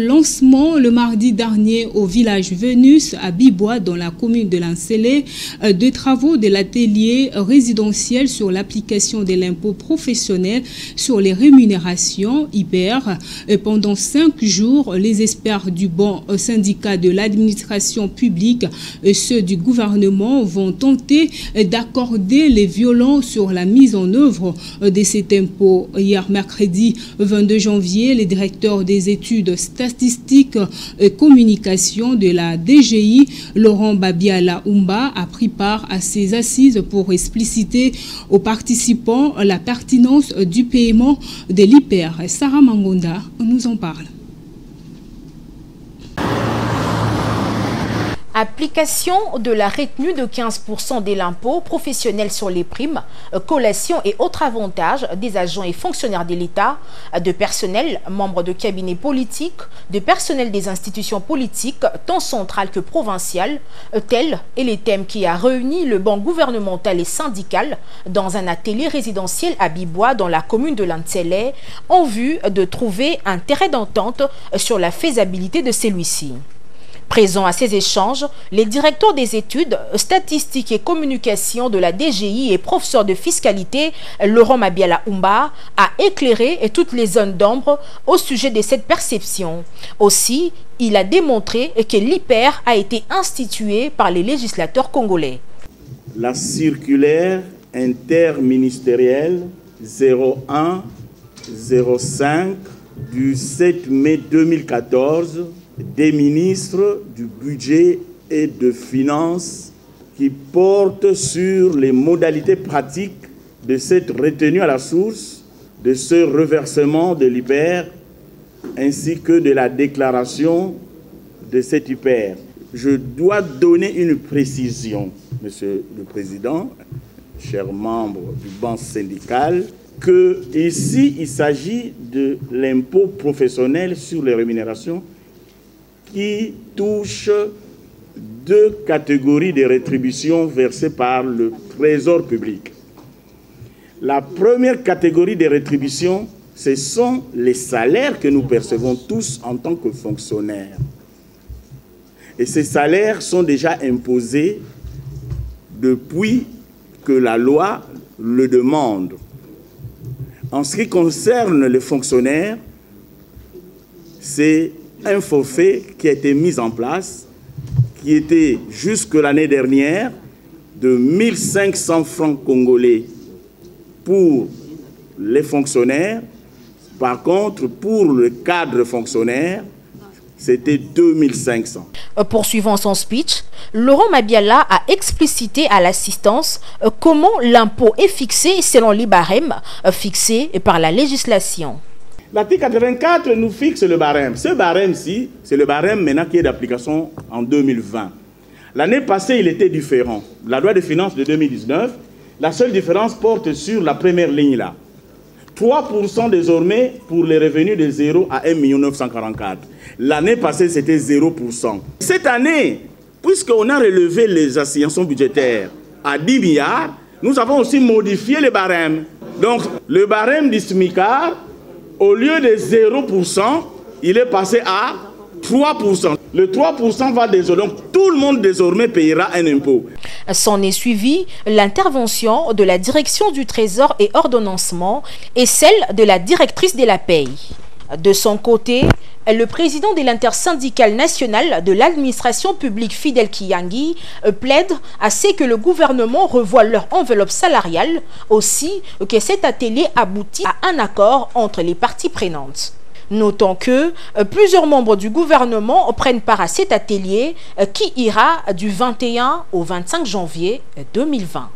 Lancement le mardi dernier au village Vénus à Bibois dans la commune de Lancelé de travaux de l'atelier résidentiel sur l'application de l'impôt professionnel sur les rémunérations IPR. Pendant 5 jours, les experts du bon syndicat de l'administration publique et ceux du gouvernement vont tenter d'accorder les violons sur la mise en œuvre de cet impôt. Hier mercredi 22 janvier, les directeurs des études statistique et communication de la DGI, Laurent Babiala Umba, a pris part à ces assises pour expliciter aux participants la pertinence du paiement de l'IPR. Sarah Mangonda nous en parle. Application de la retenue de 15% de l'impôt professionnel sur les primes, collations et autres avantages des agents et fonctionnaires de l'État, de personnel, membres de cabinets politiques, de personnel des institutions politiques, tant centrales que provinciales, tels est les thèmes qui a réuni le banc gouvernemental et syndical dans un atelier résidentiel à Bibois dans la commune de Lancelé en vue de trouver un terrain d'entente sur la faisabilité de celui-ci. Présents à ces échanges, les directeurs des études, statistiques et communication de la DGI et professeur de fiscalité, Laurent Babiala Umba, a éclairé toutes les zones d'ombre au sujet de cette perception. Aussi, il a démontré que l'IPR a été institué par les législateurs congolais. La circulaire interministérielle 01-05 du 7 mai 2014 des ministres du budget et de finances qui portent sur les modalités pratiques de cette retenue à la source, de ce reversement de l'IPR, ainsi que de la déclaration de cet IPR. Je dois donner une précision, Monsieur le Président, chers membres du banc syndical, que ici il s'agit de l'impôt professionnel sur les rémunérations qui touche 2 catégories de rétributions versées par le Trésor public. La première catégorie de rétributions, ce sont les salaires que nous percevons tous en tant que fonctionnaires. Et ces salaires sont déjà imposés depuis que la loi le demande. En ce qui concerne les fonctionnaires, c'est un forfait qui a été mis en place, qui était jusque l'année dernière de 1500 francs congolais pour les fonctionnaires. Par contre, pour le cadre fonctionnaire, c'était 2500. Poursuivant son speech, Laurent Babiala a explicité à l'assistance comment l'impôt est fixé selon les barèmes fixés par la législation. L'article 84 nous fixe le barème. Ce barème-ci, c'est le barème maintenant qui est d'application en 2020. L'année passée, il était différent. La loi de finances de 2019, la seule différence porte sur la première ligne là. 3% désormais pour les revenus de 0 à 1 944 000. L'année passée, c'était 0%. Cette année, puisqu'on a relevé les assignations budgétaires à 10 milliards, nous avons aussi modifié le barème. Donc, le barème du SMICAR, au lieu de 0%, il est passé à 3%. Le 3% va désormais, donc tout le monde désormais payera un impôt. S'en est suivi l'intervention de la direction du Trésor et ordonnancement et celle de la directrice de la paye. De son côté, le président de l'intersyndicale nationale de l'administration publique Fidel Kiyangi plaide à ce que le gouvernement revoie leur enveloppe salariale, aussi que cet atelier aboutit à un accord entre les parties prenantes. Notons que plusieurs membres du gouvernement prennent part à cet atelier qui ira du 21 au 25 janvier 2020.